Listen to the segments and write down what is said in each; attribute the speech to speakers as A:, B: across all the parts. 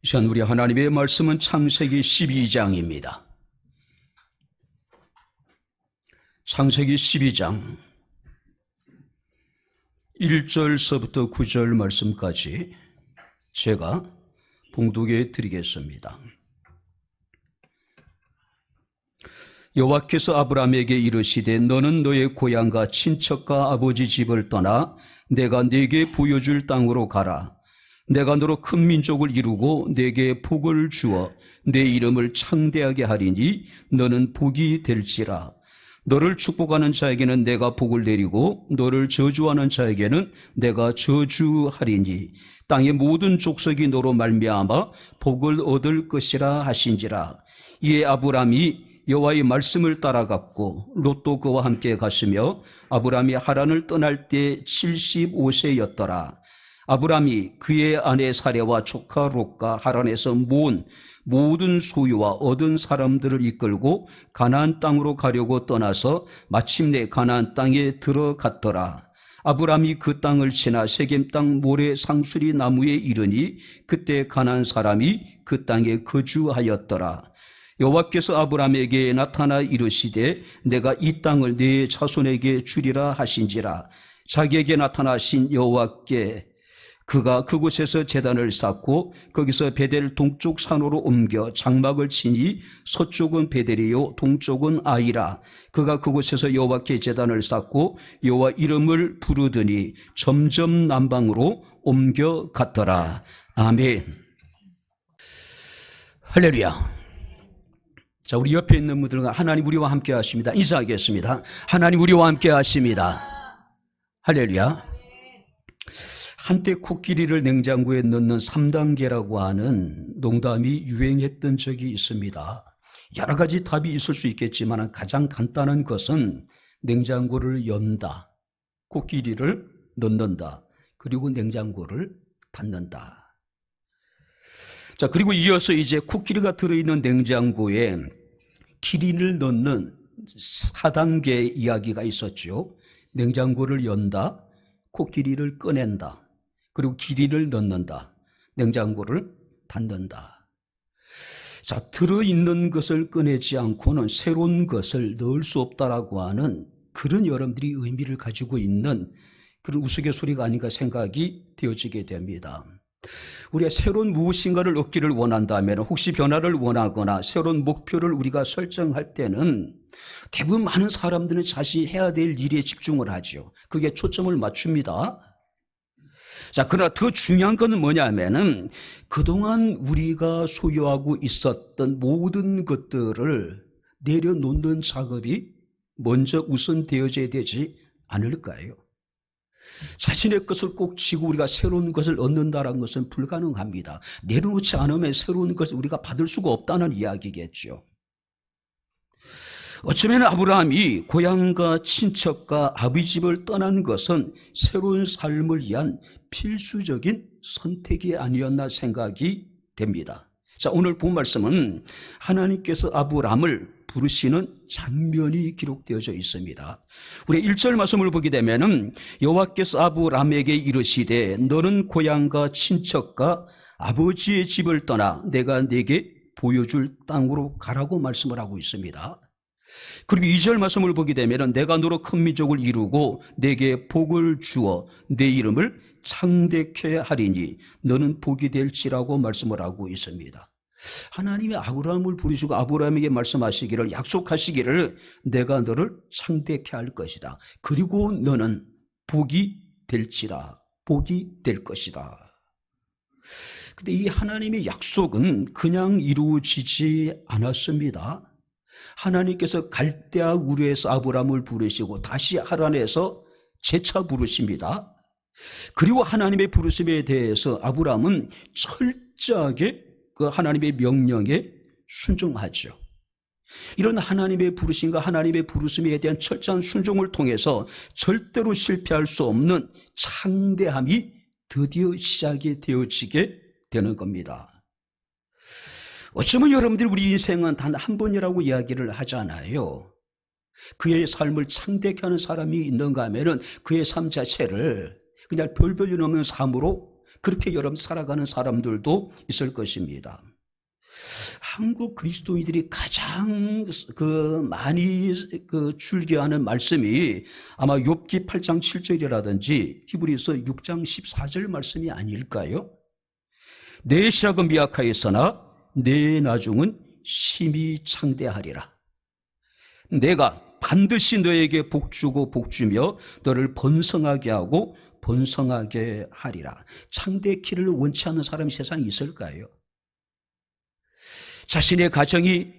A: 이 시간 우리 하나님의 말씀은 창세기 12장입니다. 창세기 12장 1절서부터 9절 말씀까지 제가 봉독해 드리겠습니다. 여호와께서 아브라함에게 이르시되 너는 너의 고향과 친척과 아버지 집을 떠나 내가 네게 보여줄 땅으로 가라. 내가 너로 큰 민족을 이루고 네게 복을 주어 내 이름을 창대하게 하리니 너는 복이 될지라. 너를 축복하는 자에게는 내가 복을 내리고 너를 저주하는 자에게는 내가 저주하리니 땅의 모든 족속이 너로 말미암아 복을 얻을 것이라 하신지라. 이에 아브람이 여호와의 말씀을 따라갔고 롯도 그와 함께 갔으며 아브람이 하란을 떠날 때 75세였더라. 아브람이 그의 아내 사레와 조카 롯과 하란에서 모은 모든 소유와 얻은 사람들을 이끌고 가나안 땅으로 가려고 떠나서 마침내 가나안 땅에 들어갔더라. 아브람이 그 땅을 지나 세겜 땅 모래 상수리 나무에 이르니 그때 가나안 사람이 그 땅에 거주하였더라. 여호와께서 아브람에게 나타나 이르시되 내가 이 땅을 네 자손에게 주리라 하신지라. 자기에게 나타나신 여호와께 그가 그곳에서 제단을 쌓고 거기서 베델 동쪽 산으로 옮겨 장막을 치니 서쪽은 베델이요 동쪽은 아이라. 그가 그곳에서 여호와께 제단을 쌓고 여호와 이름을 부르더니 점점 남방으로 옮겨갔더라. 아멘. 할렐루야. 자, 우리 옆에 있는 분들과 하나님 우리와 함께 하십니다. 인사하겠습니다. 하나님 우리와 함께 하십니다. 할렐루야. 한때 코끼리를 냉장고에 넣는 3단계라고 하는 농담이 유행했던 적이 있습니다. 여러 가지 답이 있을 수 있겠지만 가장 간단한 것은 냉장고를 연다, 코끼리를 넣는다, 그리고 냉장고를 닫는다. 자, 그리고 이어서 이제 코끼리가 들어있는 냉장고에 기린을 넣는 4단계 이야기가 있었죠. 냉장고를 연다, 코끼리를 꺼낸다, 그리고 기린을 넣는다, 냉장고를 닫는다. 자, 들어있는 것을 꺼내지 않고는 새로운 것을 넣을 수 없다라고 하는 그런 여러분들이 의미를 가지고 있는 그런 우스갯소리가 아닌가 생각이 되어지게 됩니다. 우리가 새로운 무엇인가를 얻기를 원한다면, 혹시 변화를 원하거나 새로운 목표를 우리가 설정할 때는 대부분 많은 사람들은 자신이 해야 될 일에 집중을 하죠. 그게 초점을 맞춥니다. 자, 그러나 더 중요한 것은 뭐냐면은 그동안 우리가 소유하고 있었던 모든 것들을 내려놓는 작업이 먼저 우선되어져야 되지 않을까요? 자신의 것을 꼭 쥐고 우리가 새로운 것을 얻는다는 것은 불가능합니다. 내려놓지 않으면 새로운 것을 우리가 받을 수가 없다는 이야기겠죠. 어쩌면 아브라함이 고향과 친척과 아버지 집을 떠난 것은 새로운 삶을 위한 필수적인 선택이 아니었나 생각이 됩니다. 자, 오늘 본 말씀은 하나님께서 아브라함을 부르시는 장면이 기록되어져 있습니다. 우리 1절 말씀을 보게 되면은 여호와께서 아브라함에게 이르시되 너는 고향과 친척과 아버지의 집을 떠나 내가 네게 보여줄 땅으로 가라고 말씀을 하고 있습니다. 그리고 2절 말씀을 보게 되면은 내가 너로 큰 민족을 이루고 내게 복을 주어 내 이름을 창대케 하리니 너는 복이 될지라고 말씀을 하고 있습니다. 하나님이 아브라함을 부르시고 아브라함에게 말씀하시기를, 약속하시기를 내가 너를 창대케 할 것이다. 그리고 너는 복이 될지라, 복이 될 것이다. 근데 이 하나님의 약속은 그냥 이루어지지 않았습니다. 하나님께서 갈대아 우르에서 아브라함을 부르시고 다시 하란에서 재차 부르십니다. 그리고 하나님의 부르심에 대해서 아브라함은 철저하게 그 하나님의 명령에 순종하죠. 이런 하나님의 부르심과 하나님의 부르심에 대한 철저한 순종을 통해서 절대로 실패할 수 없는 창대함이 드디어 시작이 되어지게 되는 겁니다. 어쩌면 여러분들이 우리 인생은 단 한 번이라고 이야기를 하잖아요. 그의 삶을 창대케 하는 사람이 있는가 하면은 그의 삶 자체를 그냥 별 볼일 없는 삶으로 그렇게 여러분 살아가는 사람들도 있을 것입니다. 한국 그리스도인들이 가장 많이 즐겨하는 말씀이 아마 욥기 8장 7절이라든지 히브리서 6장 14절 말씀이 아닐까요? 내 시작은 미약하였으나 내 나중은 심히 창대하리라. 내가 반드시 너에게 복주고 복주며 너를 번성하게 하고 번성하게 하리라. 창대키를 원치 않는 사람이 세상에 있을까요? 자신의 가정이,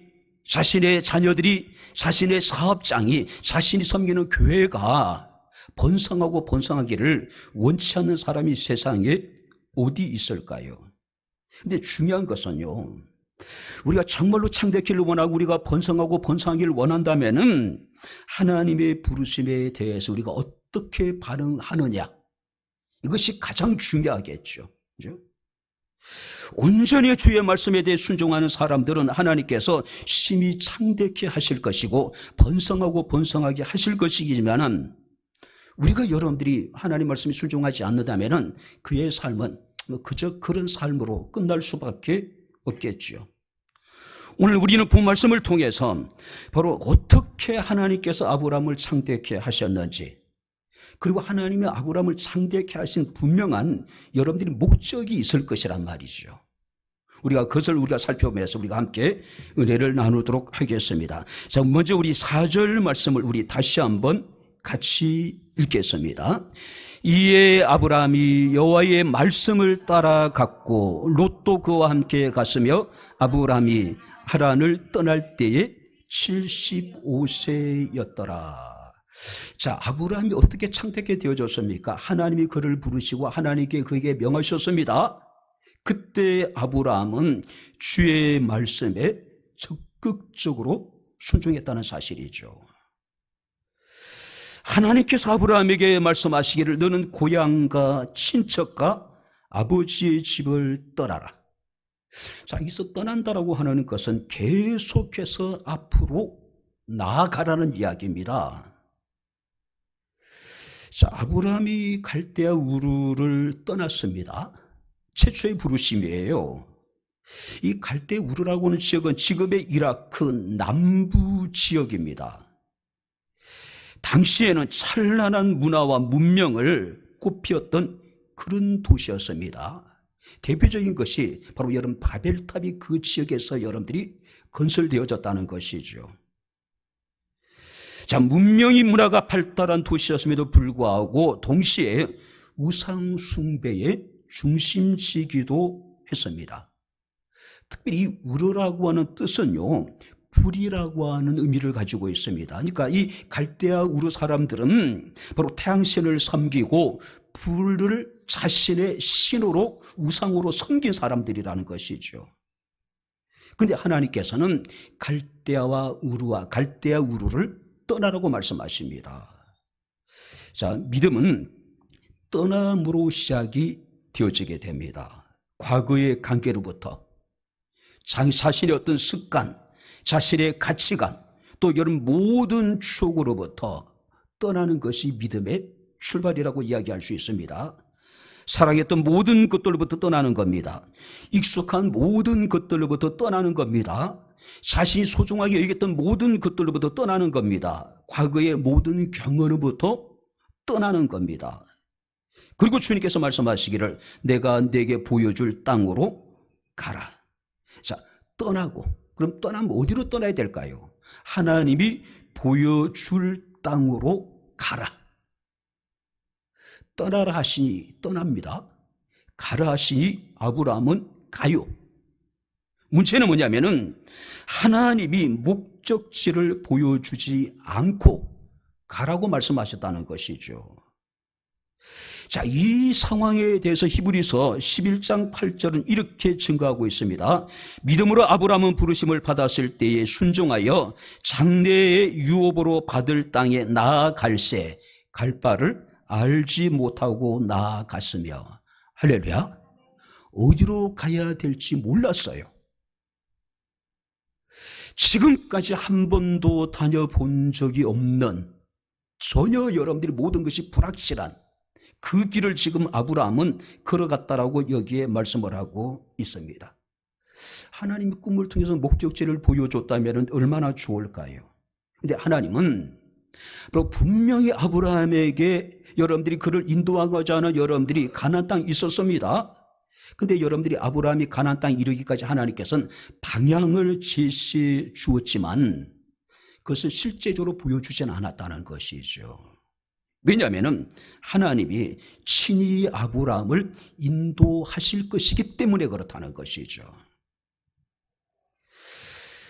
A: 자신의 자녀들이, 자신의 사업장이, 자신이 섬기는 교회가 번성하고 번성하기를 원치 않는 사람이 세상에 어디 있을까요? 근데 중요한 것은요, 우리가 정말로 창대기를 원하고 우리가 번성하고 번성하기를 원한다면은 하나님의 부르심에 대해서 우리가 어떻게 반응하느냐, 이것이 가장 중요하겠죠. 그죠? 온전히 주의 말씀에 대해 순종하는 사람들은 하나님께서 심히 창대케 하실 것이고 번성하고 번성하게 하실 것이지만은 우리가 여러분들이 하나님 말씀에 순종하지 않는다면은 그의 삶은 그저 그런 삶으로 끝날 수밖에 없겠죠. 오늘 우리는 본 말씀을 통해서 바로 어떻게 하나님께서 아브라함을 창대케 하셨는지, 그리고 하나님의 아브라함을 창대케 하신 분명한 여러분들이 목적이 있을 것이란 말이죠. 우리가 그것을 살펴보면서 우리가 함께 은혜를 나누도록 하겠습니다. 자, 먼저 우리 4절 말씀을 우리 다시 한번 같이 읽겠습니다. 이에 아브라함이 여호와의 말씀을 따라갔고 롯도 그와 함께 갔으며 아브라함이 하란을 떠날 때에 75세였더라. 자, 아브라함이 어떻게 창대케 되어졌습니까? 하나님이 그를 부르시고 하나님께 그에게 명하셨습니다. 그때 아브라함은 주의 말씀에 적극적으로 순종했다는 사실이죠. 하나님께서 아브라함에게 말씀하시기를 너는 고향과 친척과 아버지의 집을 떠나라. 자, 여기서 떠난다라고 하는 것은 계속해서 앞으로 나아가라는 이야기입니다. 자, 아브라함이 갈대아 우르를 떠났습니다. 최초의 부르심이에요. 이 갈대 우르라고 하는 지역은 지금의 이라크 남부 지역입니다. 당시에는 찬란한 문화와 문명을 꽃피웠던 그런 도시였습니다. 대표적인 것이 바로 여러분 바벨탑이 그 지역에서 여러분들이 건설되어졌다는 것이죠. 자, 문명이 문화가 발달한 도시였음에도 불구하고 동시에 우상 숭배의 중심지이기도 했습니다. 특별히 이 우르라고 하는 뜻은요, 불이라고 하는 의미를 가지고 있습니다. 그러니까 이 갈대아 우르 사람들은 바로 태양신을 섬기고 불을 자신의 신으로 우상으로 섬긴 사람들이라는 것이죠. 그런데 하나님께서는 갈대아 우르를 떠나라고 말씀하십니다. 자, 믿음은 떠남으로 시작이 되어지게 됩니다. 과거의 관계로부터 자신의 어떤 습관, 자신의 가치관, 또 여러분 모든 추억으로부터 떠나는 것이 믿음의 출발이라고 이야기할 수 있습니다. 사랑했던 모든 것들로부터 떠나는 겁니다. 익숙한 모든 것들로부터 떠나는 겁니다. 자신이 소중하게 여겼던 모든 것들로부터 떠나는 겁니다. 과거의 모든 경험으로부터 떠나는 겁니다. 그리고 주님께서 말씀하시기를 내가 내게 보여줄 땅으로 가라. 자, 떠나고, 그럼 떠나면 어디로 떠나야 될까요? 하나님이 보여줄 땅으로 가라. 떠나라 하시니 떠납니다. 가라 하시니 아브라함은 가요. 문제는 뭐냐면은 하나님이 목적지를 보여주지 않고 가라고 말씀하셨다는 것이죠. 자, 이 상황에 대해서 히브리서 11장 8절은 이렇게 증거하고 있습니다. 믿음으로 아브라함은 부르심을 받았을 때에 순종하여 장래의 유업으로 받을 땅에 나아갈새 갈 바를 알지 못하고 나아갔으며, 할렐루야, 어디로 가야 될지 몰랐어요. 지금까지 한 번도 다녀본 적이 없는, 전혀 여러분들이 모든 것이 불확실한 그 길을 지금 아브라함은 걸어갔다라고 여기에 말씀을 하고 있습니다. 하나님이 꿈을 통해서 목적지를 보여줬다면 얼마나 좋을까요? 근데 하나님은 분명히 아브라함에게 여러분들이 그를 인도하고자 하는 여러분들이 가나안 땅에 있었습니다. 근데 여러분들이 아브라함이 가나안 땅에 이르기까지 하나님께서는 방향을 제시해 주었지만 그것을 실제적으로 보여주지는 않았다는 것이죠. 왜냐하면 하나님이 친히 아브라함을 인도하실 것이기 때문에 그렇다는 것이죠.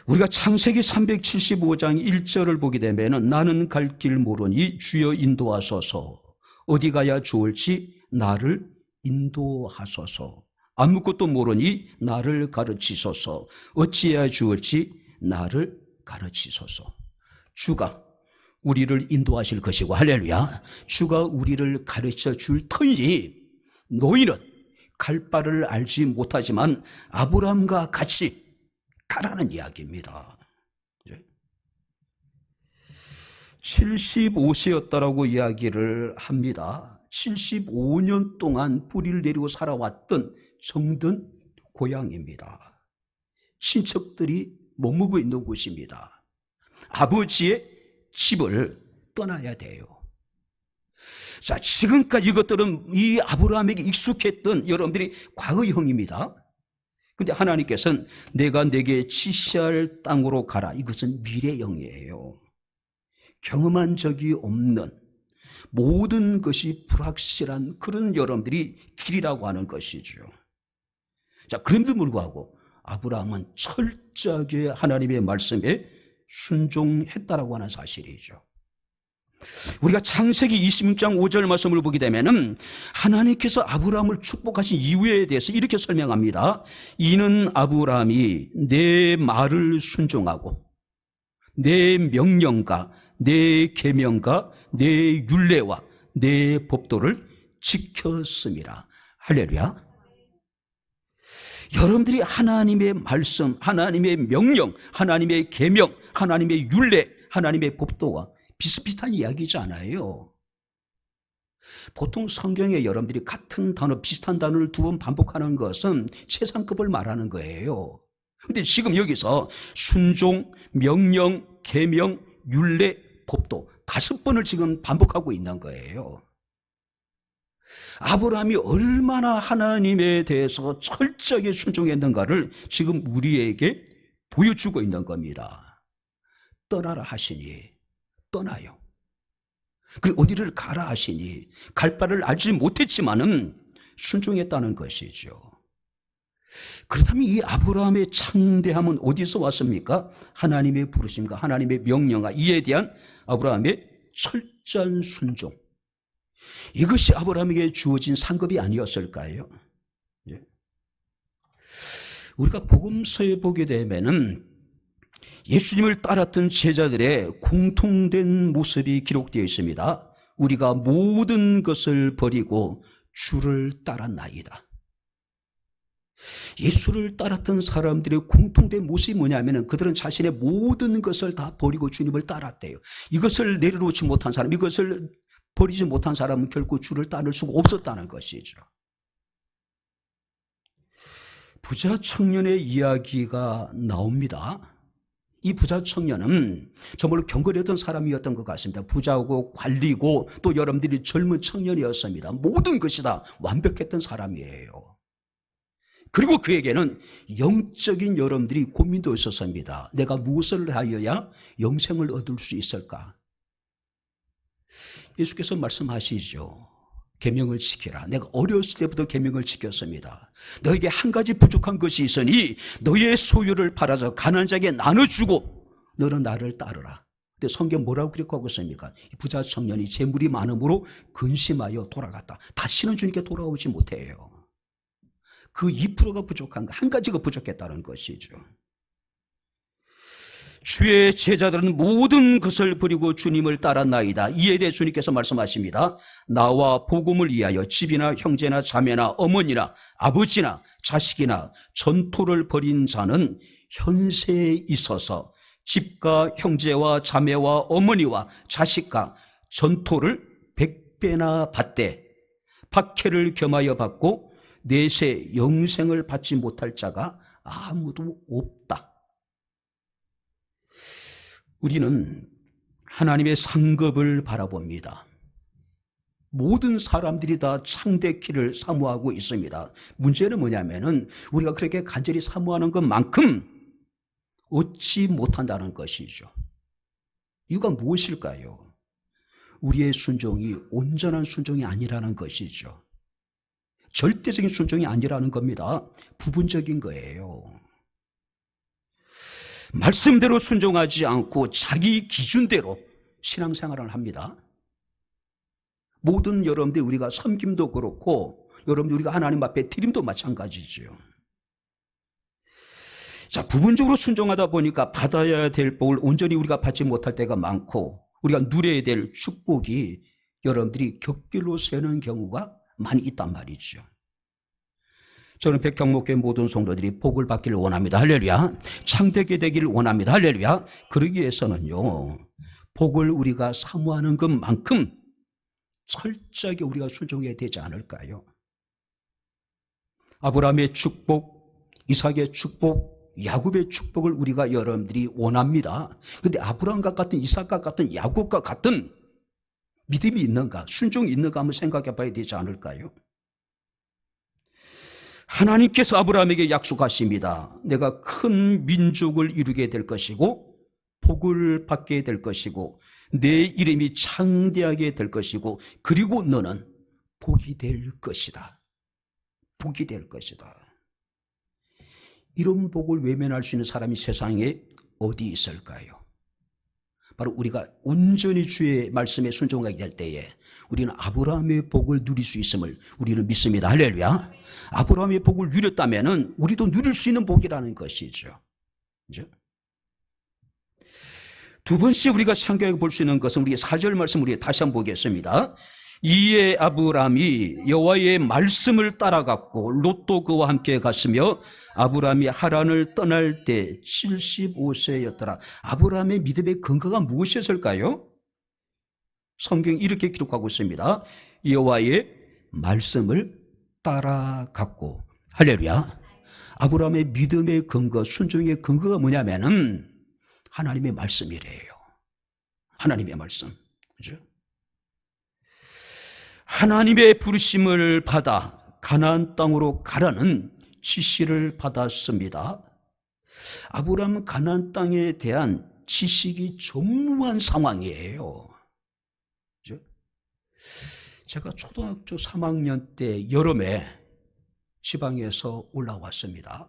A: 우리가 창세기 375장 1절을 보게 되면 나는 갈 길 모르니 주여 인도하소서, 어디 가야 좋을지 나를 인도하소서, 아무것도 모르니 나를 가르치소서, 어찌해야 좋을지 나를 가르치소서. 주가 우리를 인도하실 것이고, 할렐루야, 주가 우리를 가르쳐 줄 터이니 너희는 갈 바를 알지 못하지만 아브라함과 같이 가라는 이야기입니다. 75세였다라고 이야기를 합니다. 75년 동안 뿌리를 내리고 살아왔던 정든 고향입니다. 친척들이 머무고 있는 곳입니다. 아버지의 집을 떠나야 돼요. 자, 지금까지 이것들은 이 아브라함에게 익숙했던 여러분들이 과거형입니다. 근데 하나님께서는 내가 내게 지시할 땅으로 가라. 이것은 미래형이에요. 경험한 적이 없는 모든 것이 불확실한 그런 여러분들이 길이라고 하는 것이죠. 자, 그럼에도 불구하고 아브라함은 철저하게 하나님의 말씀에 순종했다라고 하는 사실이죠. 우리가 창세기 26장 5절 말씀을 보게 되면은 하나님께서 아브라함을 축복하신 이유에 대해서 이렇게 설명합니다. 이는 아브라함이 내 말을 순종하고 내 명령과 내 계명과 내 율례와 내 법도를 지켰음이라. 할렐루야. 여러분들이 하나님의 말씀, 하나님의 명령, 하나님의 계명, 하나님의 율례, 하나님의 법도와 비슷비슷한 이야기지 않아요. 보통 성경에 여러분들이 같은 단어, 비슷한 단어를 두 번 반복하는 것은 최상급을 말하는 거예요. 그런데 지금 여기서 순종, 명령, 계명, 율례, 법도 5번을 지금 반복하고 있는 거예요. 아브라함이 얼마나 하나님에 대해서 철저하게 순종했는가를 지금 우리에게 보여주고 있는 겁니다. 떠나라 하시니 떠나요. 그리고 어디를 가라 하시니 갈 바를 알지 못했지만은 순종했다는 것이죠. 그렇다면 이 아브라함의 창대함은 어디서 왔습니까? 하나님의 부르심과 하나님의 명령과 이에 대한 아브라함의 철저한 순종. 이것이 아브라함에게 주어진 상급이 아니었을까요? 우리가 복음서에 보게 되면은 예수님을 따랐던 제자들의 공통된 모습이 기록되어 있습니다. 우리가 모든 것을 버리고 주를 따랐나이다. 예수를 따랐던 사람들의 공통된 모습이 뭐냐면 그들은 자신의 모든 것을 다 버리고 주님을 따랐대요. 이것을 내려놓지 못한 사람, 이것을 버리지 못한 사람은 결코 주를 따를 수가 없었다는 것이죠. 부자 청년의 이야기가 나옵니다. 이 부자 청년은 정말로 경건했던 사람이었던 것 같습니다. 부자고 관리고 또 여러분들이 젊은 청년이었습니다. 모든 것이 다 완벽했던 사람이에요. 그리고 그에게는 영적인 여러분들이 고민도 있었습니다. 내가 무엇을 하여야 영생을 얻을 수 있을까? 예수께서 말씀하시죠. 계명을 지키라. 내가 어렸을 때부터 계명을 지켰습니다. 너에게 한 가지 부족한 것이 있으니 너의 소유를 팔아서 가난한 자에게 나눠주고 너는 나를 따르라. 근데 성경 뭐라고 기록하고 있습니까? 이 부자 청년이 재물이 많음으로 근심하여 돌아갔다. 다시는 주님께 돌아오지 못해요. 그 2%가 부족한 거, 한 가지가 부족했다는 것이죠. 주의 제자들은 모든 것을 버리고 주님을 따랐나이다. 이에 대해 주님께서 말씀하십니다. 나와 복음을 위하여 집이나 형제나 자매나 어머니나 아버지나 자식이나 전토를 벌인 자는 현세에 있어서 집과 형제와 자매와 어머니와 자식과 전토를 100배나 받되 박해를 겸하여 받고 내세 영생을 받지 못할 자가 아무도 없다. 우리는 하나님의 상급을 바라봅니다. 모든 사람들이 다 상대키를 사모하고 있습니다. 문제는 뭐냐면은 우리가 그렇게 간절히 사모하는 것만큼 얻지 못한다는 것이죠. 이유가 무엇일까요? 우리의 순종이 온전한 순종이 아니라는 것이죠. 절대적인 순종이 아니라는 겁니다. 부분적인 거예요. 말씀대로 순종하지 않고 자기 기준대로 신앙생활을 합니다. 모든 여러분들 우리가 섬김도 그렇고 여러분들 우리가 하나님 앞에 드림도 마찬가지죠. 자, 부분적으로 순종하다 보니까 받아야 될 복을 온전히 우리가 받지 못할 때가 많고 우리가 누려야 될 축복이 여러분들이 곁길로 새는 경우가 많이 있단 말이죠. 저는 백향목교회 모든 성도들이 복을 받기를 원합니다. 할렐루야. 창대하게 되기를 원합니다. 할렐루야. 그러기 위해서는요, 복을 우리가 사모하는 것만큼 철저하게 우리가 순종해야 되지 않을까요? 아브라함의 축복, 이삭의 축복, 야곱의 축복을 우리가 여러분들이 원합니다. 그런데 아브라함과 같은 이삭과 같은 야곱과 같은 믿음이 있는가, 순종이 있는가 한번 생각해 봐야 되지 않을까요? 하나님께서 아브라함에게 약속하십니다. 내가 큰 민족을 이루게 될 것이고 복을 받게 될 것이고 내 이름이 창대하게 될 것이고 그리고 너는 복이 될 것이다. 복이 될 것이다. 이런 복을 외면할 수 있는 사람이 세상에 어디 있을까요? 바로 우리가 온전히 주의 말씀에 순종하게 될 때에 우리는 아브라함의 복을 누릴 수 있음을 우리는 믿습니다. 할렐루야. 아브라함의 복을 누렸다면 우리도 누릴 수 있는 복이라는 것이죠. 그죠? 두 번째 우리가 생각해 볼 수 있는 것은 우리 4절 말씀 우리 다시 한번 보겠습니다. 이에 아브라함이 여호와의 말씀을 따라갔고 롯도 그와 함께 갔으며 아브라함이 하란을 떠날 때 75세였더라. 아브라함의 믿음의 근거가 무엇이었을까요? 성경이 이렇게 기록하고 있습니다. 여호와의 말씀을 따라갔고. 할렐루야. 아브라함의 믿음의 근거, 순종의 근거가 뭐냐면은 하나님의 말씀이래요. 하나님의 말씀. 그죠? 하나님의 부르심을 받아 가나안 땅으로 가라는 지시를 받았습니다. 아브라함은 가나안 땅에 대한 지식이 전무한 상황이에요. 그죠? 제가 초등학교 3학년 때 여름에 지방에서 올라왔습니다.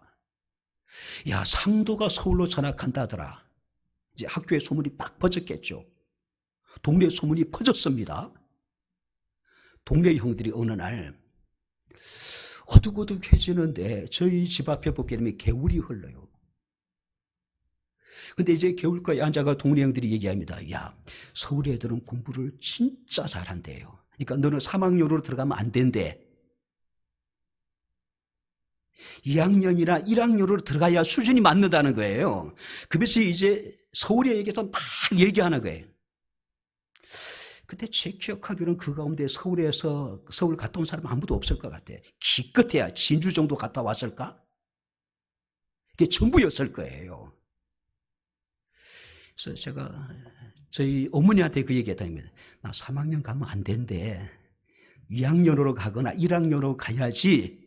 A: 야, 상도가 서울로 전학한다더라. 이제 학교에 소문이 막 퍼졌겠죠. 동네 소문이 퍼졌습니다. 동네 형들이 어느 날 어둑어둑해지는데 저희 집 앞에 보게 되면 개울이 흘러요. 근데 이제 개울가에 앉아가 동네 형들이 얘기합니다. 야, 서울 애들은 공부를 진짜 잘한대요. 그러니까 너는 3학년으로 들어가면 안 된대. 2학년이나 1학년으로 들어가야 수준이 맞는다는 거예요. 그래서 이제 서울에 얘기해서 막 얘기하는 거예요. 그때 제 기억하기로는 그 가운데 서울에서 서울 갔다 온 사람 아무도 없을 것 같아. 기껏해야 진주 정도 갔다 왔을까? 이게 전부였을 거예요. 그래서 제가 저희 어머니한테 그 얘기 했답니다. 나 3학년 가면 안 된대. 2학년으로 가거나 1학년으로 가야지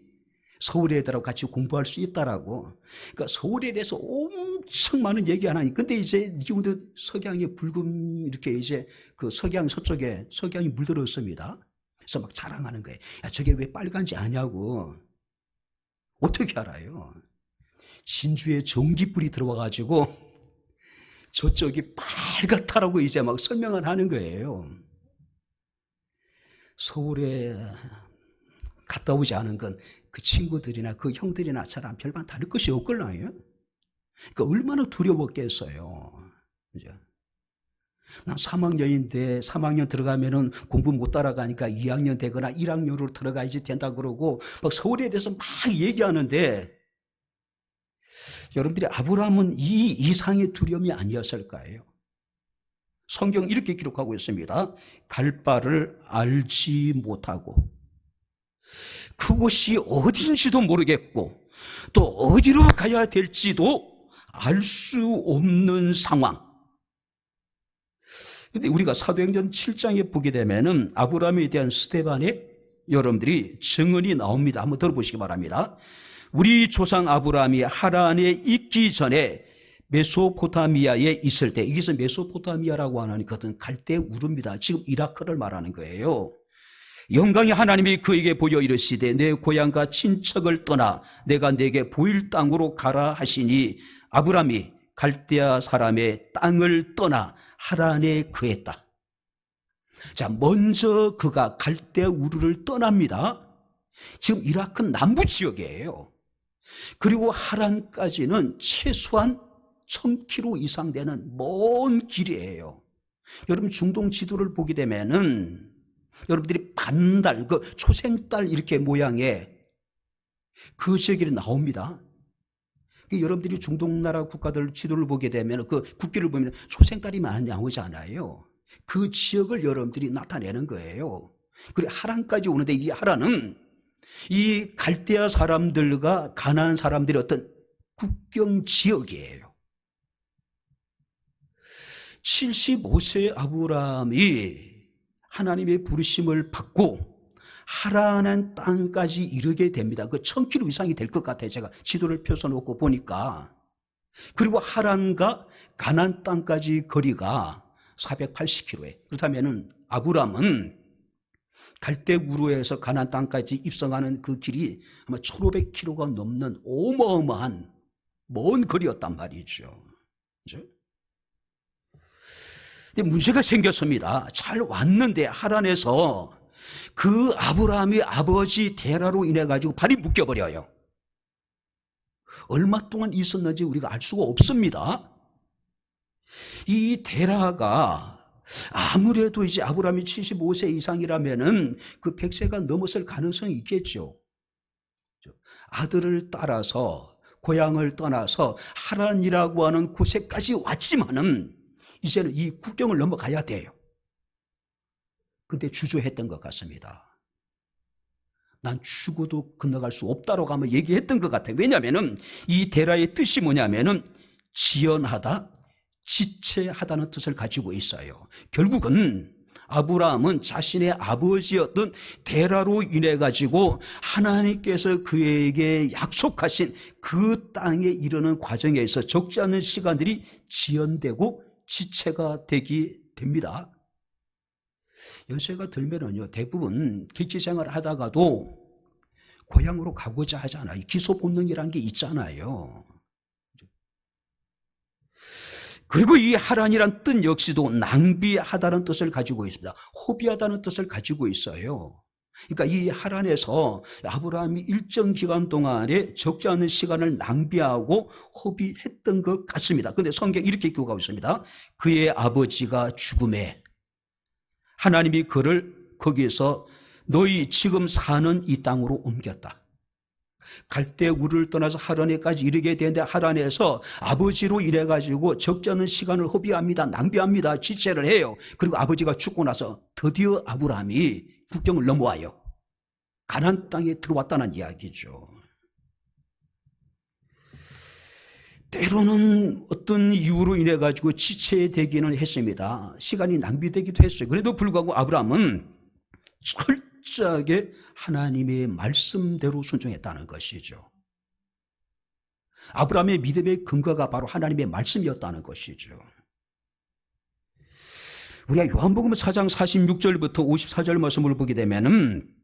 A: 서울 애들하고 같이 공부할 수 있다라고. 그러니까 서울에 대해서 엄청 많은 얘기 안 하니. 근데 이제 이분들 석양이 붉은 이렇게 이제 그 석양 서쪽에 석양이 물들었습니다. 그래서 막 자랑하는 거예요. 야, 저게 왜 빨간지 아냐고. 어떻게 알아요? 진주에 전기불이 들어와가지고 저쪽이 빨갛다라고 이제 막 설명을 하는 거예요. 서울에 갔다 오지 않은 건 그 친구들이나 그 형들이나 저랑 별반 다를 것이 없걸라요. 그러니까 얼마나 두려웠겠어요. 그죠? 난 3학년인데 3학년 들어가면은 공부 못 따라가니까 2학년 되거나 1학년으로 들어가야지 된다 그러고 막 서울에 대해서 막 얘기하는데 여러분들이 아브라함은 이 이상의 두려움이 아니었을까요? 성경 이렇게 기록하고 있습니다. 갈 바를 알지 못하고 그곳이 어딘지도 모르겠고 또 어디로 가야 될지도 알 수 없는 상황. 근데 우리가 사도행전 7장에 보게 되면은 아브라함에 대한 스데반의 여러분들이 증언이 나옵니다. 한번 들어보시기 바랍니다. 우리 조상 아브라함이 하란에 있기 전에 메소포타미아에 있을 때, 여기서 메소포타미아라고 하는 것은 갈대 우르입니다. 지금 이라크를 말하는 거예요. 영광의 하나님이 그에게 보여 이르시되 내 고향과 친척을 떠나 내가 내게 보일 땅으로 가라 하시니 아브라함이 갈대아 사람의 땅을 떠나 하란에 거했다. 자, 먼저 그가 갈대아 우르를 떠납니다. 지금 이라크는 남부 지역이에요. 그리고 하란까지는 최소한 1000km 이상 되는 먼 길이에요. 여러분 중동 지도를 보게 되면은 여러분들이 반달, 그 초생달 이렇게 모양의 그 지역이 나옵니다. 여러분들이 중동 나라 국가들 지도를 보게 되면 그 국기를 보면 초생달이 많이 나오지 않아요. 그 지역을 여러분들이 나타내는 거예요. 그리고 하란까지 오는데 이 하란은 이 갈대아 사람들과 가나안 사람들의 어떤 국경 지역이에요. 75세 아브라함이 하나님의 부르심을 받고 하란한 땅까지 이르게 됩니다. 그 1000km 이상이 될 것 같아요. 제가 지도를 펴서놓고 보니까. 그리고 하란과 가나안 땅까지 거리가 480km예요. 그렇다면 아브라함은 갈대우르에서 가나안 땅까지 입성하는 그 길이 아마 1500km가 넘는 어마어마한 먼 거리였단 말이죠. 그렇죠? 근데 문제가 생겼습니다. 잘 왔는데 하란에서 그 아브라함의 아버지 데라로 인해 가지고 발이 묶여버려요. 얼마 동안 있었는지 우리가 알 수가 없습니다. 이 데라가 아무래도 이제 아브라함이 75세 이상이라면은 그 100세가 넘었을 가능성이 있겠죠. 아들을 따라서 고향을 떠나서 하란이라고 하는 곳에까지 왔지만은 이제는 이 국경을 넘어가야 돼요. 근데 주저했던 것 같습니다. 난 죽어도 건너갈 수 없다라고 하면 얘기했던 것 같아요. 왜냐하면 이 데라의 뜻이 뭐냐면은 지연하다, 지체하다는 뜻을 가지고 있어요. 결국은 아브라함은 자신의 아버지였던 데라로 인해 가지고 하나님께서 그에게 약속하신 그 땅에 이르는 과정에서 적지 않은 시간들이 지연되고 지체가 되게 됩니다. 연세가 들면은요, 대부분 객지생활을 하다가도 고향으로 가고자 하잖아요. 기소 본능이라는 게 있잖아요. 그리고 이 하란이란 뜻 역시도 낭비하다는 뜻을 가지고 있습니다. 허비하다는 뜻을 가지고 있어요. 그러니까 이 하란에서 아브라함이 일정 기간 동안에 적지 않은 시간을 낭비하고 허비했던 것 같습니다. 그런데 성경 이렇게 기록하고 있습니다. 그의 아버지가 죽음에 하나님이 그를 거기에서 너희 지금 사는 이 땅으로 옮겼다. 갈대우르를 떠나서 하란에까지 이르게 되는데 하란에서 아버지로 인해 가지고 적지 않은 시간을 허비합니다. 낭비합니다. 지체를 해요. 그리고 아버지가 죽고 나서 드디어 아브라함이 국경을 넘어와요. 가나안 땅에 들어왔다는 이야기죠. 때로는 어떤 이유로 인해 가지고 지체되기는 했습니다. 시간이 낭비되기도 했어요. 그래도 불구하고 아브라함은 철저하게 하나님의 말씀대로 순종했다는 것이죠. 아브라함의 믿음의 근거가 바로 하나님의 말씀이었다는 것이죠. 우리가 요한복음 4장 46절부터 54절 말씀을 보게 되면은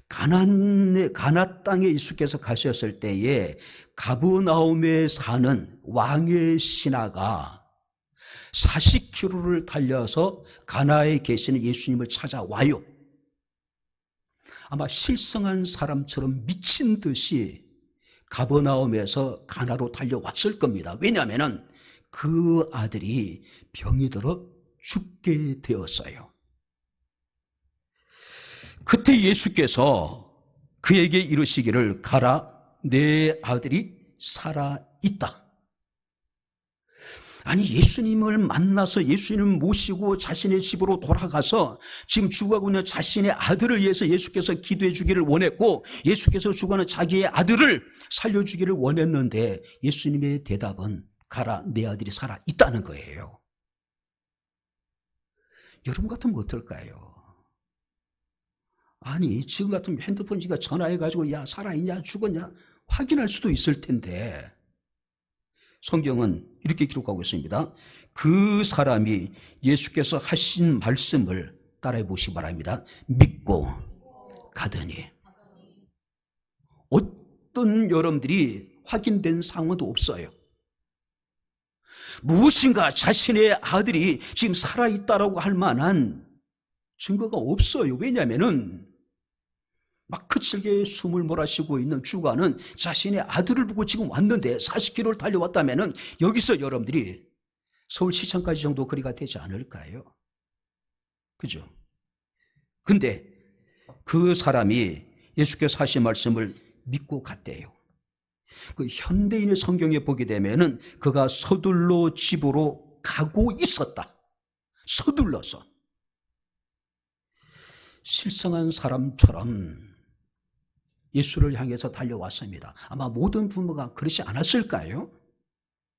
A: 가나안 땅에 예수께서 가셨을 때에 가버나움에 사는 왕의 신하가 40km를 달려서 가나에 계시는 예수님을 찾아와요. 아마 실성한 사람처럼 미친 듯이 가버나움에서 가나로 달려왔을 겁니다. 왜냐하면 그 아들이 병이 들어 죽게 되었어요. 그때 예수께서 그에게 이르시기를 가라, 내 아들이 살아있다. 아니, 예수님을 만나서 예수님을 모시고 자신의 집으로 돌아가서 지금 죽어가고 있는 자신의 아들을 위해서 예수께서 기도해 주기를 원했고, 예수께서 죽어가는 자기의 아들을 살려주기를 원했는데 예수님의 대답은 가라, 내 아들이 살아 있다는 거예요. 여러분 같으면 어떨까요? 아니, 지금 같으면 핸드폰 지가 전화해가지고 야, 살아있냐 죽었냐 확인할 수도 있을 텐데, 성경은 이렇게 기록하고 있습니다. 그 사람이 예수께서 하신 말씀을 따라해 보시기 바랍니다. 믿고 가더니. 어떤 여러분들이 확인된 상황도 없어요. 무엇인가 자신의 아들이 지금 살아있다라고 할 만한 증거가 없어요. 왜냐하면은 막 거칠게 숨을 몰아쉬고 있는 주가는 자신의 아들을 보고 지금 왔는데 40km를 달려왔다면은 여기서 여러분들이 서울시청까지 정도 거리가 되지 않을까요? 그죠? 근데 그 사람이 예수께서 하신 말씀을 믿고 갔대요. 그 현대인의 성경에 보게 되면은 그가 서둘러 집으로 가고 있었다. 서둘러서. 실성한 사람처럼 예수를 향해서 달려왔습니다. 아마 모든 부모가 그렇지 않았을까요?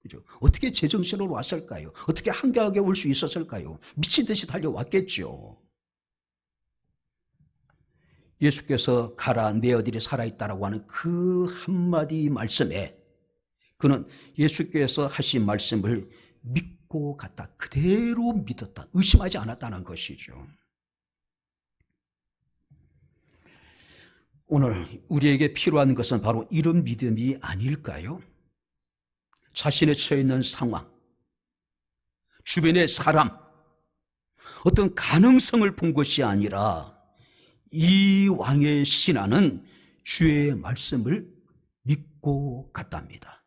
A: 그죠? 어떻게 제정신으로 왔을까요? 어떻게 한가하게 올 수 있었을까요? 미친 듯이 달려왔겠죠. 예수께서 가라, 내 아들이 살아있다라고 하는 그 한마디 말씀에 그는 예수께서 하신 말씀을 믿고 갔다. 그대로 믿었다. 의심하지 않았다는 것이죠. 오늘 우리에게 필요한 것은 바로 이런 믿음이 아닐까요? 자신의 처해 있는 상황, 주변의 사람, 어떤 가능성을 본 것이 아니라 이 왕의 신하는 주의 말씀을 믿고 갔답니다.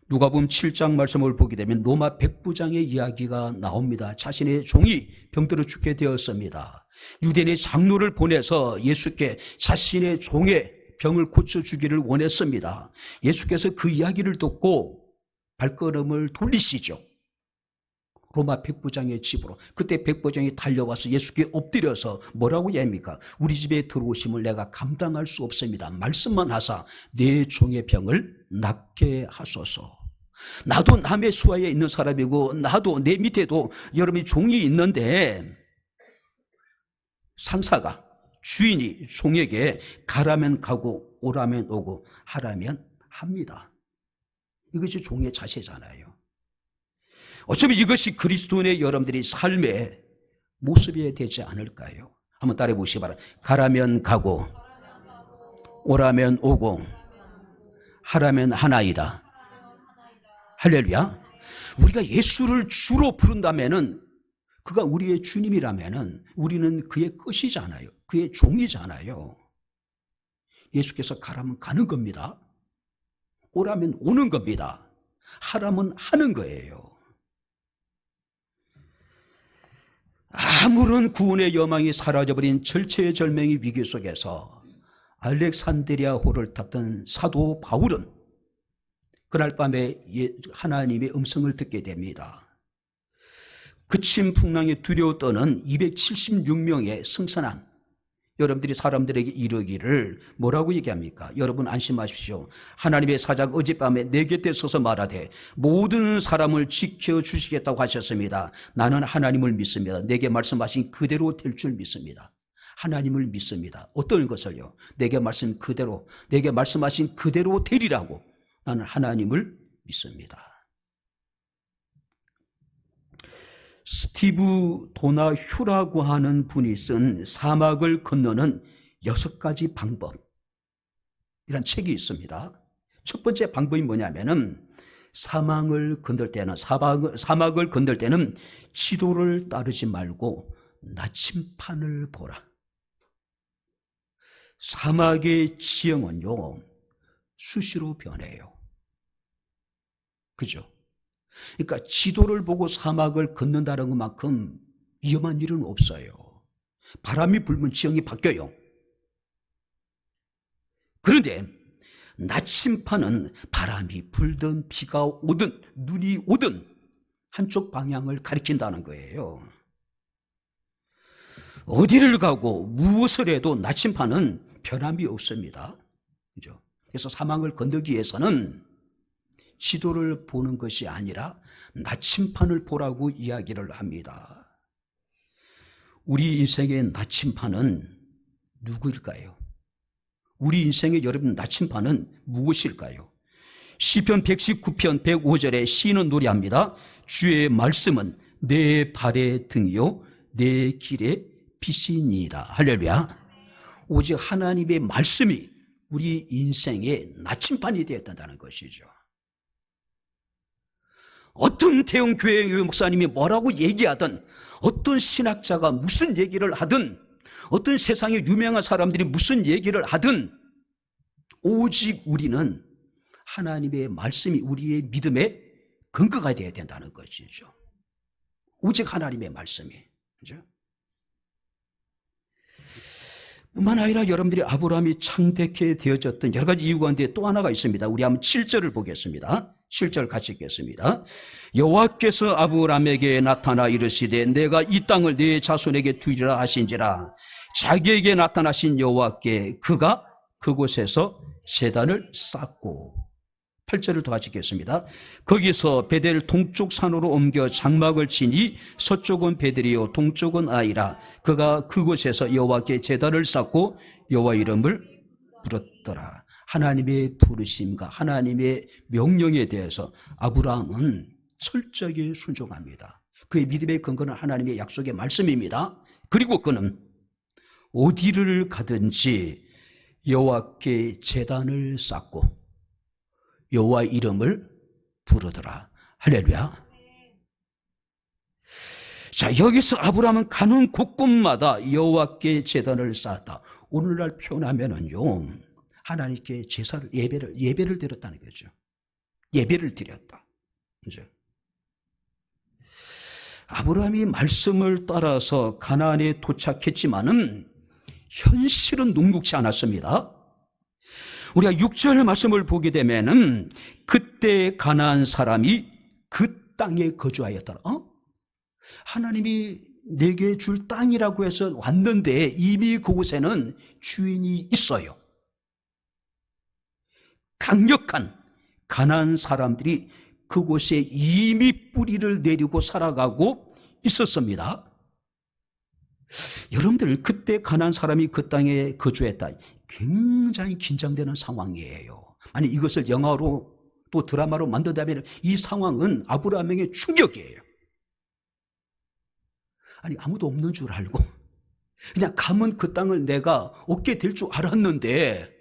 A: 누가복음 7장 말씀을 보게 되면 로마 백부장의 이야기가 나옵니다. 자신의 종이 병들어 죽게 되었습니다. 유대인의 장로를 보내서 예수께 자신의 종의 병을 고쳐주기를 원했습니다. 예수께서 그 이야기를 듣고 발걸음을 돌리시죠. 로마 백부장의 집으로. 그때 백부장이 달려와서 예수께 엎드려서 뭐라고 얘기합니까? 우리 집에 들어오심을 내가 감당할 수 없습니다. 말씀만 하사 내 종의 병을 낫게 하소서. 나도 남의 수하에 있는 사람이고 나도 내 밑에도 여러분이 종이 있는데 상사가 주인이 종에게 가라면 가고 오라면 오고 하라면 합니다. 이것이 종의 자세잖아요. 어쩌면 이것이 그리스도인의 여러분들이 삶의 모습이 되지 않을까요? 한번 따라해 보시기 바랍니다. 가라면 가고 오라면 오고 하라면 하나이다. 할렐루야. 우리가 예수를 주로 부른다면은 그가 우리의 주님이라면은 우리는 그의 것이잖아요. 그의 종이잖아요. 예수께서 가라면 가는 겁니다. 오라면 오는 겁니다. 하라면 하는 거예요. 아무런 구원의 여망이 사라져버린 절체절명의 위기 속에서 알렉산드리아 호를 탔던 사도 바울은 그날 밤에 하나님의 음성을 듣게 됩니다. 그친 풍랑에 두려워 떠는 276명의 승선한 여러분들이 사람들에게 이르기를 뭐라고 얘기합니까? 여러분 안심하십시오. 하나님의 사자가 어젯밤에 내 곁에 서서 말하되 모든 사람을 지켜주시겠다고 하셨습니다. 나는 하나님을 믿습니다. 내게 말씀하신 그대로 될 줄 믿습니다. 하나님을 믿습니다. 어떤 것을요? 내게 말씀하신 그대로 되리라고 나는 하나님을 믿습니다. 스티브 도나휴라고 하는 분이 쓴 사막을 건너는 6가지 방법, 이란 책이 있습니다. 첫 번째 방법이 뭐냐면은 사막을 건널 때는 지도를 따르지 말고 나침판을 보라. 사막의 지형은요 수시로 변해요. 그죠? 그러니까 지도를 보고 사막을 걷는다는 것만큼 위험한 일은 없어요. 바람이 불면 지형이 바뀌어요. 그런데 나침판은 바람이 불든 비가 오든 눈이 오든 한쪽 방향을 가리킨다는 거예요. 어디를 가고 무엇을 해도 나침판은 변함이 없습니다. 그죠? 그래서 사망을 건너기 위해서는 지도를 보는 것이 아니라 나침판을 보라고 이야기를 합니다. 우리 인생의 나침판은 누구일까요? 우리 인생의 여러분 나침판은 무엇일까요? 시편 119편 105절에 시인은 노래합니다. 주의 말씀은 내 발의 등이요 내 길의 빛이니이다. 할렐루야. 오직 하나님의 말씀이 우리 인생의 나침판이 되었다는 것이죠. 어떤 대형교회 목사님이 뭐라고 얘기하든, 어떤 신학자가 무슨 얘기를 하든, 어떤 세상에 유명한 사람들이 무슨 얘기를 하든, 오직 우리는 하나님의 말씀이 우리의 믿음의 근거가 되어야 된다는 것이죠. 오직 하나님의 말씀이. 그죠? 뿐만 아니라 여러분들이 아브라함이 창대케 되어졌던 여러 가지 이유가 있는데 또 하나가 있습니다. 우리 한번 7절을 보겠습니다. 7절 같이 읽겠습니다. 여호와께서 아브라함에게 나타나 이르시되 내가 이 땅을 네 자손에게 주리라 하신지라. 자기에게 나타나신 여호와께 그가 그곳에서 제단을 쌓고. 8절을 더 같이 읽겠습니다. 거기서 베델 동쪽 산으로 옮겨 장막을 치니 서쪽은 베델이요 동쪽은 아이라. 그가 그곳에서 여호와께 제단을 쌓고 여호와 이름을 부르더라. 하나님의 부르심과 하나님의 명령에 대해서 아브라함은 철저히 순종합니다. 그의 믿음의 근거는 하나님의 약속의 말씀입니다. 그리고 그는 어디를 가든지 여호와께 제단을 쌓고 여호와 이름을 부르더라. 할렐루야. 자, 여기서 아브라함은 가는 곳곳마다 여호와께 제단을 쌓았다. 오늘날 표현하면은요, 하나님께 제사를 예배를 드렸다는 거죠. 예배를 드렸다. 그죠? 아브라함이 말씀을 따라서 가나안에 도착했지만은 현실은 녹록지 않았습니다. 우리가 6절 말씀을 보게 되면은 그때 가나안 사람이 그 땅에 거주하였더라. 하나님이 내게 줄 땅이라고 해서 왔는데 이미 그곳에는 주인이 있어요. 강력한 가나안 사람들이 그곳에 이미 뿌리를 내리고 살아가고 있었습니다. 여러분들 그때 가나안 사람이 그 땅에 거주했다. 굉장히 긴장되는 상황이에요. 아니 이것을 영화로 또 드라마로 만든다면 이 상황은 아브라함에게 충격이에요. 아니 아무도 없는 줄 알고 그냥 가면 그 땅을 내가 얻게 될 줄 알았는데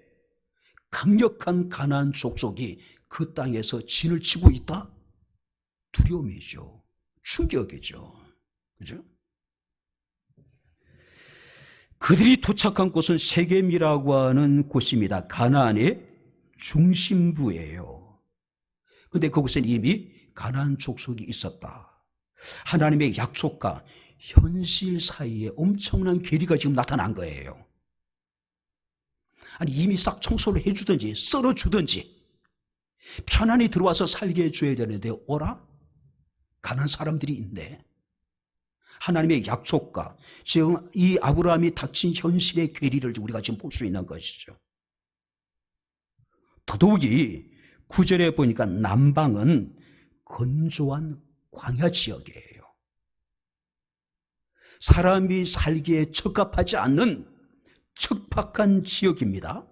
A: 강력한 가나안 족속이 그 땅에서 진을 치고 있다? 두려움이죠. 충격이죠. 그죠? 그들이 도착한 곳은 세겜이라고 하는 곳입니다. 가나안의 중심부예요. 그런데 그곳엔 이미 가나안 족속이 있었다. 하나님의 약속과 현실 사이에 엄청난 괴리가 지금 나타난 거예요. 아니 이미 싹 청소를 해주든지 썰어주든지 편안히 들어와서 살게 해줘야 되는데 어라? 가난 사람들이 있네. 하나님의 약속과 지금 이 아브라함이 닥친 현실의 괴리를 우리가 지금 볼 수 있는 것이죠. 더더욱이 9절에 보니까 남방은 건조한 광야 지역이에요. 사람이 살기에 적합하지 않는 척박한 지역입니다.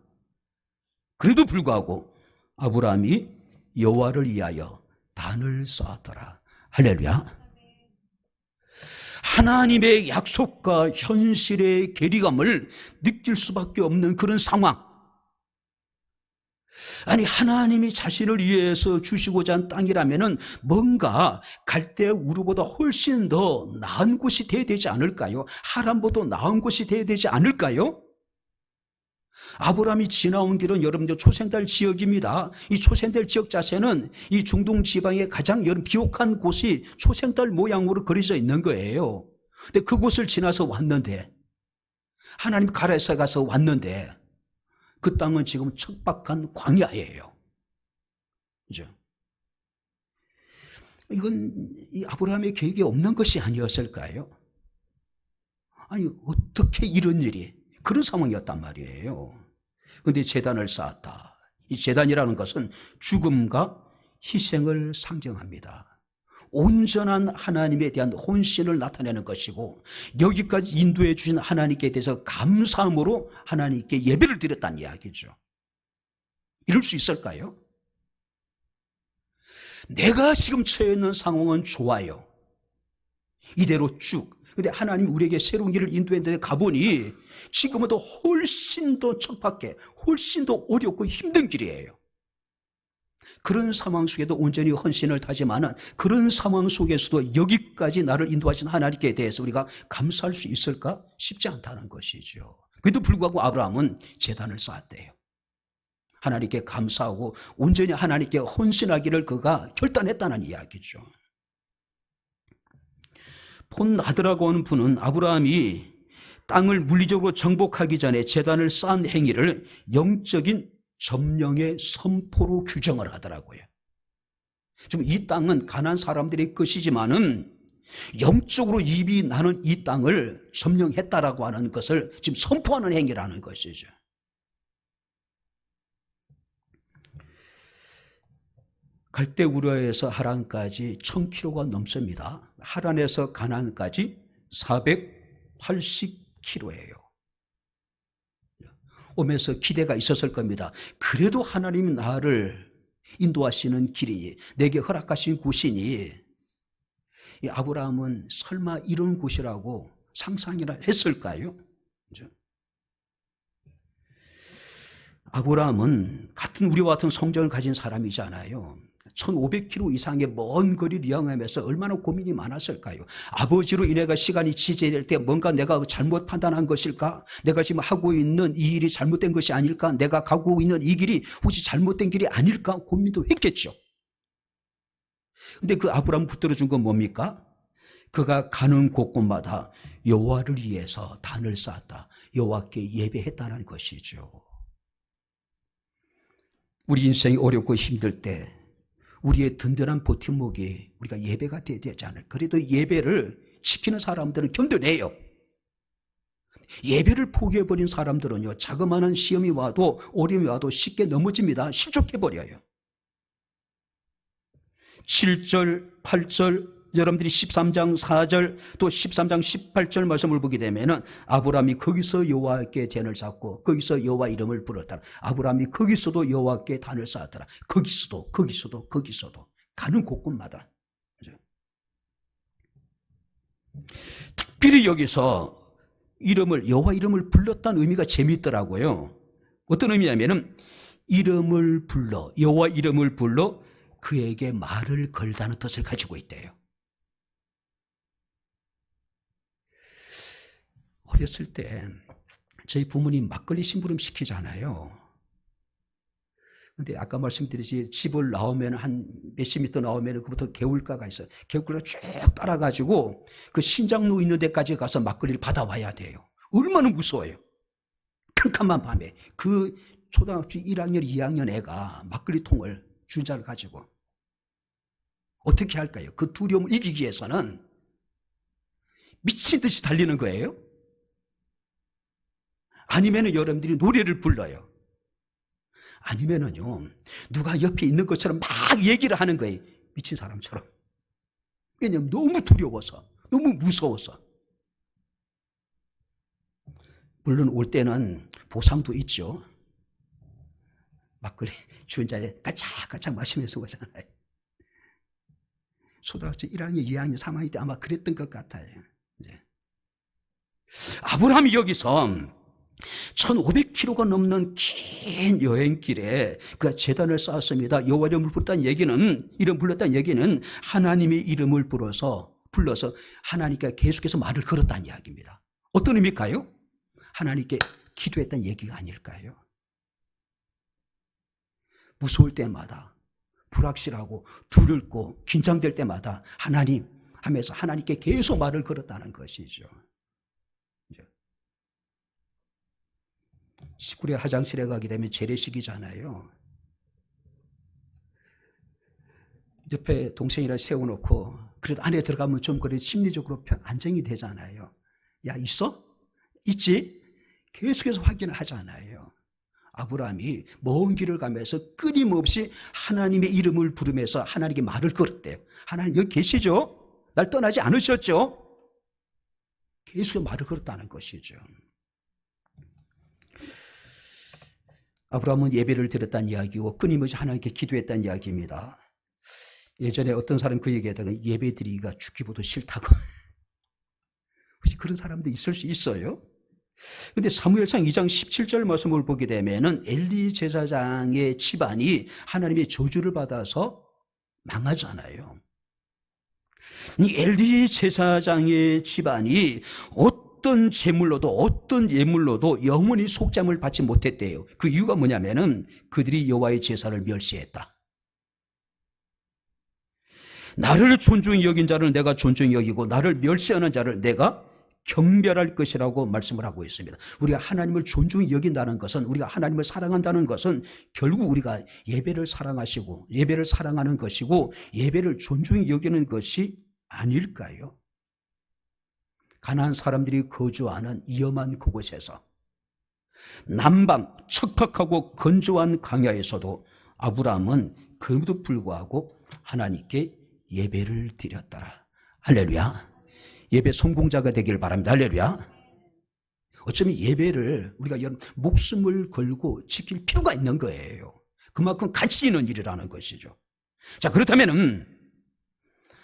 A: 그래도 불구하고 아브라함이 여호와를 위하여 단을 쌓았더라. 할렐루야. 하나님의 약속과 현실의 괴리감을 느낄 수밖에 없는 그런 상황. 아니 하나님이 자신을 위해서 주시고자 한 땅이라면은 뭔가 갈대 우르보다 훨씬 더 나은 곳이 돼야 되지 않을까요? 하란보다 나은 곳이 돼야 되지 않을까요? 아브라함이 지나온 길은 여러분들 초생달 지역입니다. 이 초생달 지역 자체는 이 중동 지방의 가장 비옥한 곳이 초생달 모양으로 그려져 있는 거예요. 근데 그곳을 지나서 왔는데 하나님 가라에서 가서 왔는데 그 땅은 지금 척박한 광야예요. 그죠? 이건 이 아브라함의 계획에 없는 것이 아니었을까요? 아니, 어떻게 이런 일이, 그런 상황이었단 말이에요. 그런데 제단을 쌓았다. 이 제단이라는 것은 죽음과 희생을 상징합니다. 온전한 하나님에 대한 혼신을 나타내는 것이고, 여기까지 인도해 주신 하나님께 대해서 감사함으로 하나님께 예배를 드렸다는 이야기죠. 이럴 수 있을까요? 내가 지금 처해 있는 상황은 좋아요. 이대로 쭉. 근데 하나님 우리에게 새로운 길을 인도했는데 가보니 지금은 더 훨씬 더 척박해, 훨씬 더 어렵고 힘든 길이에요. 그런 상황 속에도 온전히 헌신을 다지만은 그런 상황 속에서도 여기까지 나를 인도하신 하나님께 대해서 우리가 감사할 수 있을까? 쉽지 않다는 것이죠. 그래도 불구하고 아브라함은 제단을 쌓았대요. 하나님께 감사하고 온전히 하나님께 헌신하기를 그가 결단했다는 이야기죠. 폰나드라고 하는 분은 아브라함이 땅을 물리적으로 정복하기 전에 제단을 쌓은 행위를 영적인 점령의 선포로 규정을 하더라고요. 지금 이 땅은 가나안 사람들의 것이지만은 영적으로 이미 나는 이 땅을 점령했다라고 하는 것을 지금 선포하는 행위라는 것이죠. 갈대우르에서 하란까지 1000km가 넘습니다. 하란에서 가나안까지 480km예요. 오면서 기대가 있었을 겁니다. 그래도 하나님이 나를 인도하시는 길이, 내게 허락하신 곳이니 이 아브라함은 설마 이런 곳이라고 상상이나 했을까요? 그렇죠? 아브라함은 같은 우리와 같은 성정을 가진 사람이잖아요. 1500km 이상의 먼 거리를 이용하면서 얼마나 고민이 많았을까요? 아버지로 인해가 시간이 지체될 때 뭔가 내가 잘못 판단한 것일까? 내가 지금 하고 있는 이 일이 잘못된 것이 아닐까? 내가 가고 있는 이 길이 혹시 잘못된 길이 아닐까? 고민도 했겠죠. 근데 그 아브라함 붙들어준 건 뭡니까? 그가 가는 곳곳마다 여호와를 위해서 단을 쌓았다. 여호와께 예배했다는 것이죠. 우리 인생이 어렵고 힘들 때 우리의 든든한 버팀목이 우리가 예배가 되지 않을까. 그래도 예배를 지키는 사람들은 견뎌내요. 예배를 포기해버린 사람들은요, 자그마한 시험이 와도 어려움이 와도 쉽게 넘어집니다. 실족해버려요. 7절, 8절, 여러분들이 13장 4절 또 13장 18절 말씀을 보게 되면은 아브라함이 거기서 여호와께 제단을 쌓고 거기서 여호와 이름을 부르더라. 아브라함이 거기서도 여호와께 단을 쌓았더라. 거기서도 가는 곳곳마다. 특별히 여기서 여호와 이름을 불렀다는 의미가 재미있더라고요. 어떤 의미냐면은 이름을 불러, 여호와 이름을 불러 그에게 말을 걸다는 뜻을 가지고 있대요. 어렸을 때 저희 부모님 막걸리 심부름 시키잖아요. 근데 아까 말씀드렸지, 집을 나오면 한 몇십 미터 나오면 그부터 개울가가 있어요. 개울가가 쭉 따라가지고 그 신장로 있는 데까지 가서 막걸리를 받아와야 돼요. 얼마나 무서워요. 캄캄한 밤에 그 초등학교 1학년, 2학년 애가 막걸리통을 준자를 가지고 어떻게 할까요? 그 두려움을 이기기 위해서는 미친 듯이 달리는 거예요. 아니면은 여러분들이 노래를 불러요. 아니면은요, 누가 옆에 있는 것처럼 막 얘기를 하는 거예요. 미친 사람처럼. 왜냐면 너무 두려워서, 너무 무서워서. 물론 올 때는 보상도 있죠. 막걸리 주운 자에 까짝까짝 마시면서 오잖아요. 초등학교 1학년, 2학년, 3학년 때 아마 그랬던 것 같아요. 이제. 아브라함이 여기서 1500km가 넘는 긴 여행길에 그가 제단을 쌓았습니다. 여호와 이름을 불렀다는 얘기는 하나님의 이름을 불러서 하나님께 계속해서 말을 걸었다는 이야기입니다. 어떤 의미일까요? 하나님께 기도했다는 얘기가 아닐까요? 무서울 때마다, 불확실하고 두렵고 긴장될 때마다 하나님 하면서 하나님께 계속 말을 걸었다는 것이죠. 식구의 화장실에 가게 되면 재래식이잖아요. 옆에 동생이라 세워놓고 그래도 안에 들어가면 좀 그래 심리적으로 안정이 되잖아요. 야, 있어? 있지? 계속해서 확인을 하잖아요. 아브라함이 먼 길을 가면서 끊임없이 하나님의 이름을 부르면서 하나님께 말을 걸었대요. 하나님 여기 계시죠? 날 떠나지 않으셨죠? 계속 말을 걸었다는 것이죠. 아브라함은 예배를 드렸다는 이야기고 끊임없이 하나님께 기도했다는 이야기입니다. 예전에 어떤 사람이 그 얘기하다가 예배 드리기가 죽기보다 싫다고. 혹시 그런 사람도 있을 수 있어요? 근데 사무엘상 2장 17절 말씀을 보게 되면은 엘리 제사장의 집안이 하나님의 저주를 받아서 망하잖아요. 이 엘리 제사장의 집안이 어떤 제물로도 어떤 예물로도 영원히 속죄함을 받지 못했대요. 그 이유가 뭐냐면은 그들이 여호와의 제사를 멸시했다. 나를 존중히 여긴 자를 내가 존중히 여기고 나를 멸시하는 자를 내가 경멸할 것이라고 말씀을 하고 있습니다. 우리가 하나님을 존중히 여긴다는 것은, 우리가 하나님을 사랑한다는 것은 결국 우리가 예배를 사랑하시고 예배를 사랑하는 것이고 예배를 존중히 여기는 것이 아닐까요? 가나안 사람들이 거주하는 위험한 그곳에서 남방 척박하고 건조한 광야에서도 아브라함은 그럼에도 불구하고 하나님께 예배를 드렸더라. 할렐루야. 예배 성공자가 되길 바랍니다. 할렐루야. 어쩌면 예배를 우리가 목숨을 걸고 지킬 필요가 있는 거예요. 그만큼 가치 있는 일이라는 것이죠. 자, 그렇다면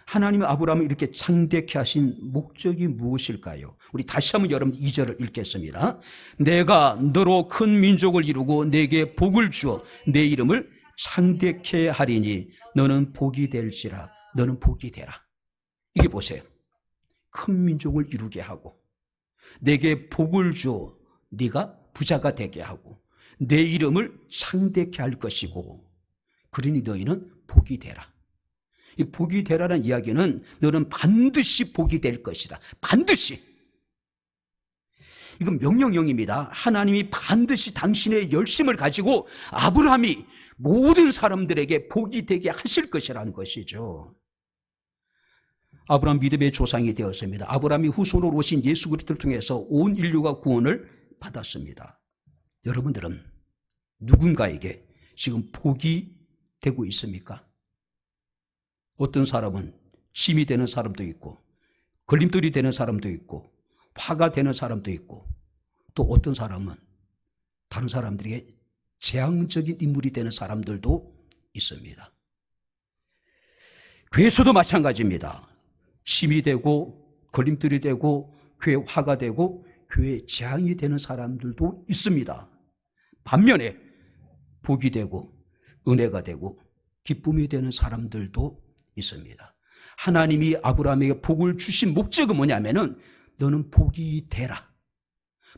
A: 하나님이 아브라함을 이렇게 창대케 하신 목적이 무엇일까요? 우리 다시 한번 여러분 2절을 읽겠습니다. 내가 너로 큰 민족을 이루고 내게 복을 주어 내 이름을 창대케 하리니 너는 복이 될지라. 너는 복이 되라. 이게 보세요. 큰 민족을 이루게 하고 내게 복을 주어 네가 부자가 되게 하고 내 이름을 창대케 할 것이고 그러니 너희는 복이 되라. 이 복이 되라는 이야기는 너는 반드시 복이 될 것이다. 반드시. 이건 명령형입니다. 하나님이 반드시 당신의 열심을 가지고 아브라함이 모든 사람들에게 복이 되게 하실 것이라는 것이죠. 아브라함 믿음의 조상이 되었습니다. 아브라함이 후손으로 오신 예수 그리스도를 통해서 온 인류가 구원을 받았습니다. 여러분들은 누군가에게 지금 복이 되고 있습니까? 어떤 사람은 짐이 되는 사람도 있고 걸림돌이 되는 사람도 있고 화가 되는 사람도 있고 또 어떤 사람은 다른 사람들에게 재앙적인 인물이 되는 사람들도 있습니다. 교회에서도 마찬가지입니다. 힘이 되고 걸림돌이 되고 교회 화가 되고 교회 재앙이 되는 사람들도 있습니다. 반면에 복이 되고 은혜가 되고 기쁨이 되는 사람들도 있습니다. 하나님이 아브라함에게 복을 주신 목적은 뭐냐면은 너는 복이 되라.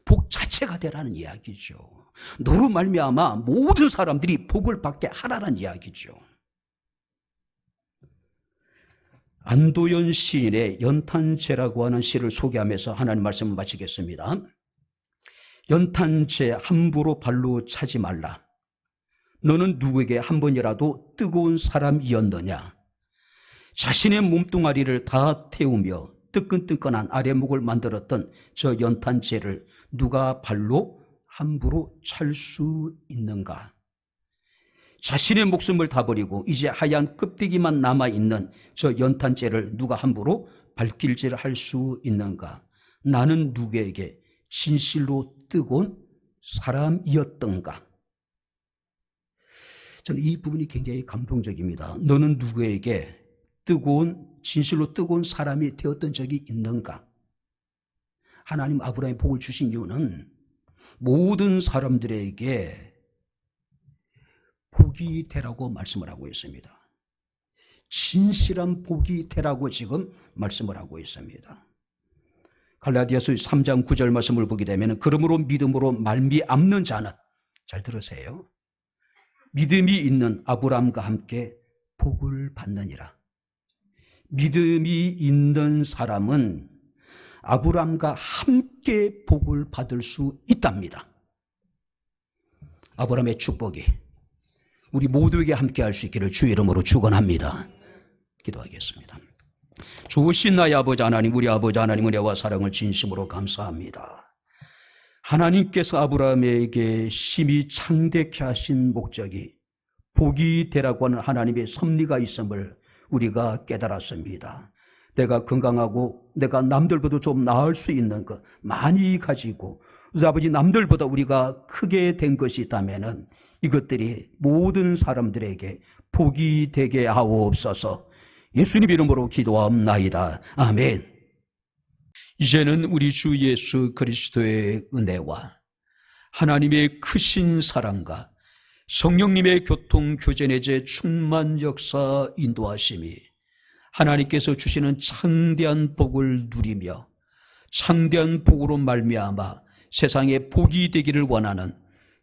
A: 복 자체가 되라는 이야기죠. 너로 말미암아 모든 사람들이 복을 받게 하라는 이야기죠. 안도연 시인의 연탄재라고 하는 시를 소개하면서 하나님 말씀을 마치겠습니다. 연탄재 함부로 발로 차지 말라. 너는 누구에게 한 번이라도 뜨거운 사람이었느냐? 자신의 몸뚱아리를 다 태우며 뜨끈뜨끈한 아랫목을 만들었던 저 연탄재를 누가 발로 함부로 찰 수 있는가? 자신의 목숨을 다 버리고 이제 하얀 껍데기만 남아있는 저 연탄재를 누가 함부로 발길질할 수 있는가? 나는 누구에게 진실로 뜨거운 사람이었던가? 저는 이 부분이 굉장히 감동적입니다. 너는 누구에게 진실로 뜨거운 사람이 되었던 적이 있는가? 하나님 아브라함의 복을 주신 이유는 모든 사람들에게 복이 되라고 말씀을 하고 있습니다. 진실한 복이 되라고 지금 말씀을 하고 있습니다. 갈라디아서 3장 9절 말씀을 보게 되면 그러므로 믿음으로 말미암는 자는, 잘 들으세요, 믿음이 있는 아브라함과 함께 복을 받느니라. 믿음이 있는 사람은 아브라함과 함께 복을 받을 수 있답니다. 아브라함의 축복이 우리 모두에게 함께할 수 있기를 주의 이름으로 축원합니다. 기도하겠습니다. 좋으신 나의 아버지 하나님, 우리 아버지 하나님 은혜와 사랑을 진심으로 감사합니다. 하나님께서 아브라함에게 심히 창대케 하신 목적이 복이 되라고 하는 하나님의 섭리가 있음을 우리가 깨달았습니다. 내가 건강하고 내가 남들보다 좀 나을 수 있는 것 많이 가지고 우리 아버지 남들보다 우리가 크게 된 것이 있다면 이것들이 모든 사람들에게 복이 되게 하옵소서. 예수님 이름으로 기도하옵나이다. 아멘. 이제는 우리 주 예수 그리스도의 은혜와 하나님의 크신 사랑과 성령님의 교통 교제내제 충만 역사 인도하심이 하나님께서 주시는 창대한 복을 누리며 창대한 복으로 말미암아 세상에 복이 되기를 원하는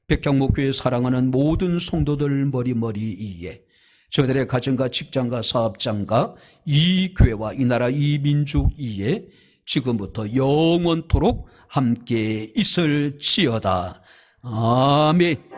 A: 백향목교회 사랑하는 모든 성도들 머리머리 위에 저들의 가정과 직장과 사업장과 이 교회와 이 나라 이 민족 위에 지금부터 영원토록 함께 있을지어다. 아멘.